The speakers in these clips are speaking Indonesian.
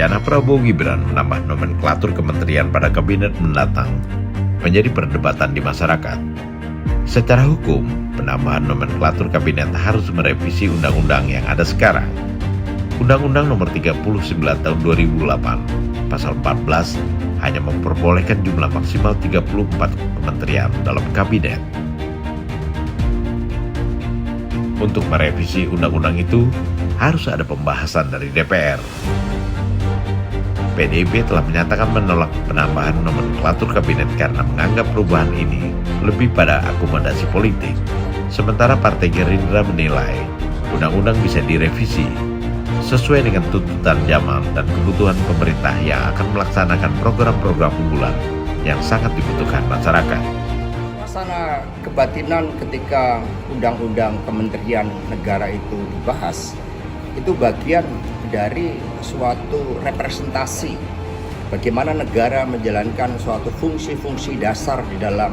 rencana Prabowo Gibran menambah nomenklatur kementerian pada kabinet mendatang menjadi perdebatan di masyarakat. Secara hukum, penambahan nomenklatur kabinet harus merevisi undang-undang yang ada sekarang. Undang-Undang Nomor 39 Tahun 2008, Pasal 14, hanya memperbolehkan jumlah maksimal 34 kementerian dalam kabinet. Untuk merevisi undang-undang itu, harus ada pembahasan dari DPR. PDIP telah menyatakan menolak penambahan nomenklatur kabinet karena menganggap perubahan ini lebih pada akomodasi politik. Sementara Partai Gerindra menilai undang-undang bisa direvisi sesuai dengan tuntutan zaman dan kebutuhan pemerintah yang akan melaksanakan program-program unggulan yang sangat dibutuhkan masyarakat. Suasana kebatinan ketika undang-undang kementerian negara itu dibahas, itu bagian dari suatu representasi bagaimana negara menjalankan suatu fungsi-fungsi dasar di dalam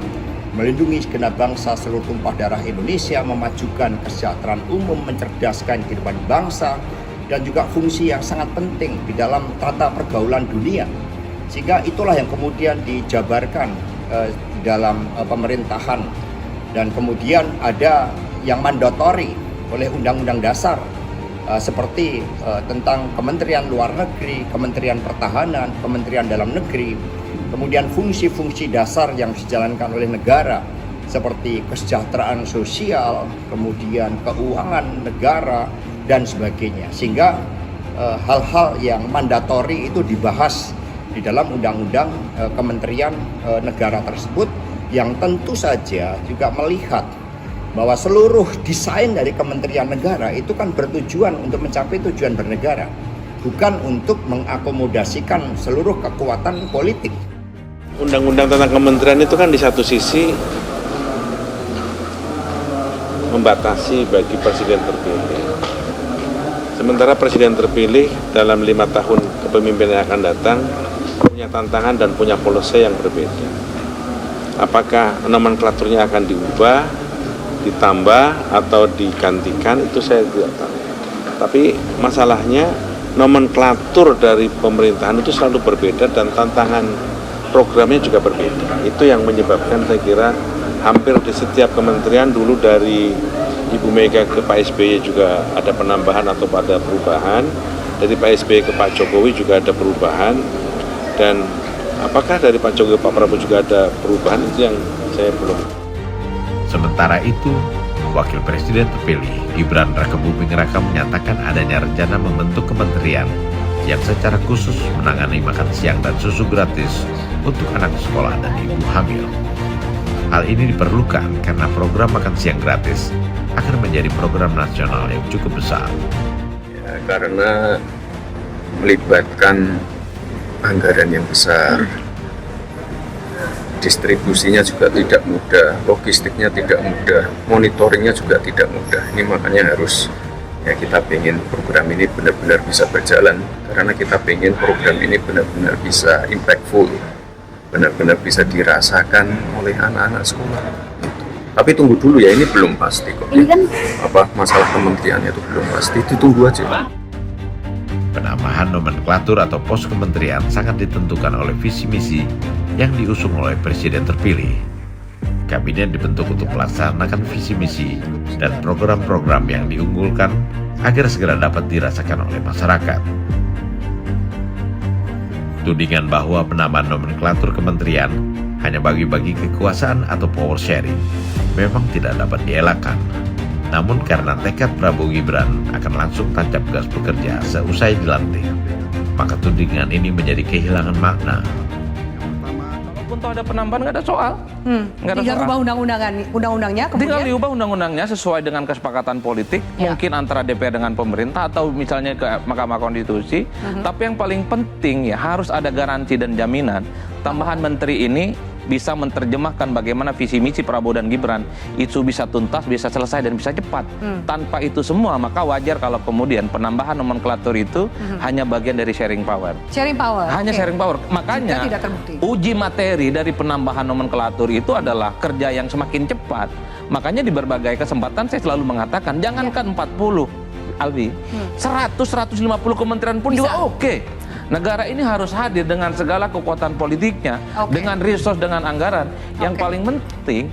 melindungi segenap bangsa seluruh tumpah darah Indonesia, memajukan kesejahteraan umum, mencerdaskan kehidupan bangsa, dan juga fungsi yang sangat penting di dalam tata pergaulan dunia. Sehingga itulah yang kemudian dijabarkan di dalam pemerintahan, dan kemudian ada yang mandatori oleh Undang-Undang Dasar seperti tentang Kementerian Luar Negeri, Kementerian Pertahanan, Kementerian Dalam Negeri, kemudian fungsi-fungsi dasar yang dijalankan oleh negara seperti kesejahteraan sosial, kemudian keuangan negara, dan sebagainya. Sehingga hal-hal yang mandatori itu dibahas di dalam undang-undang kementerian negara tersebut, yang tentu saja juga melihat bahwa seluruh desain dari kementerian negara itu kan bertujuan untuk mencapai tujuan bernegara, bukan untuk mengakomodasikan seluruh kekuatan politik. Undang-undang tentang kementerian itu kan di satu sisi membatasi bagi presiden terpilih. Sementara presiden terpilih dalam 5 tahun kepemimpinan yang akan datang punya tantangan dan punya policy yang berbeda. Apakah nomenklaturnya akan diubah, ditambah, atau digantikan, itu saya tidak tahu. Tapi masalahnya nomenklatur dari pemerintahan itu selalu berbeda dan tantangan programnya juga berbeda. Itu yang menyebabkan saya kira hampir di setiap kementerian dulu dari Ibu Mega ke Pak SBY juga ada penambahan atau ada perubahan, dari Pak SBY ke Pak Jokowi juga ada perubahan, dan apakah dari Pak Jokowi ke Pak Prabowo juga ada perubahan, itu yang saya belum. Sementara itu, Wakil Presiden terpilih Gibran Rakebuming Raka menyatakan adanya rencana membentuk kementerian yang secara khusus menangani makan siang dan susu gratis untuk anak sekolah dan ibu hamil. Hal ini diperlukan karena program makan siang gratis akan menjadi program nasional yang cukup besar. Ya, karena melibatkan anggaran yang besar, distribusinya juga tidak mudah, logistiknya tidak mudah, monitoringnya juga tidak mudah. Ini makanya harus kita pengen program ini benar-benar bisa berjalan, karena kita pengen program ini benar-benar bisa impactful, benar-benar bisa dirasakan oleh anak-anak sekolah. Tapi tunggu dulu ya, ini belum pasti kok. Ini kan masalah kementeriannya itu belum pasti, ditunggu aja. Penambahan nomenklatur atau pos kementerian sangat ditentukan oleh visi misi yang diusung oleh presiden terpilih. Kabinet dibentuk untuk melaksanakan visi misi dan program-program yang diunggulkan agar segera dapat dirasakan oleh masyarakat. Tudingan bahwa penambahan nomenklatur kementerian hanya bagi-bagi kekuasaan atau power sharing memang tidak dapat dielakkan. Namun karena tekad Prabowo Gibran akan langsung tancap gas bekerja seusai dilantik, maka tudingan ini menjadi kehilangan makna. Walaupun toh ada penambahan, nggak ada soal. Tinggal ubah undang-undangnya, tinggal diubah undang-undangnya sesuai dengan kesepakatan politik, mungkin antara DPR dengan pemerintah atau misalnya ke Mahkamah Konstitusi. Tapi yang paling penting ya harus ada garansi dan jaminan tambahan menteri ini bisa menerjemahkan bagaimana visi misi Prabowo dan Gibran itu bisa tuntas, bisa selesai, dan bisa cepat. Tanpa itu semua, maka wajar kalau kemudian penambahan nomenklatur itu hanya bagian dari sharing power. Sharing power. Hanya sharing power. Makanya uji materi dari penambahan nomenklatur itu adalah kerja yang semakin cepat. Makanya di berbagai kesempatan saya selalu mengatakan, jangankan 40, Alwi, 100-150 kementerian pun bisa. Juga oke. Negara ini harus hadir dengan segala kekuatan politiknya, Oke. dengan resource, dengan anggaran. Yang Oke. paling penting,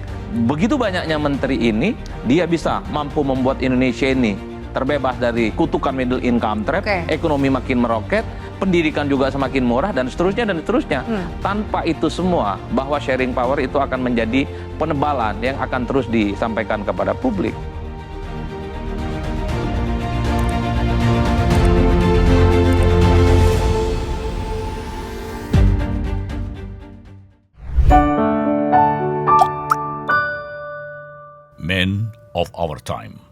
begitu banyaknya menteri ini, dia bisa mampu membuat Indonesia ini terbebas dari kutukan middle income trap, Oke. ekonomi makin meroket, pendidikan juga semakin murah, dan seterusnya, dan seterusnya. Tanpa itu semua, bahwa sharing power itu akan menjadi penebalan yang akan terus disampaikan kepada publik. Men of our time.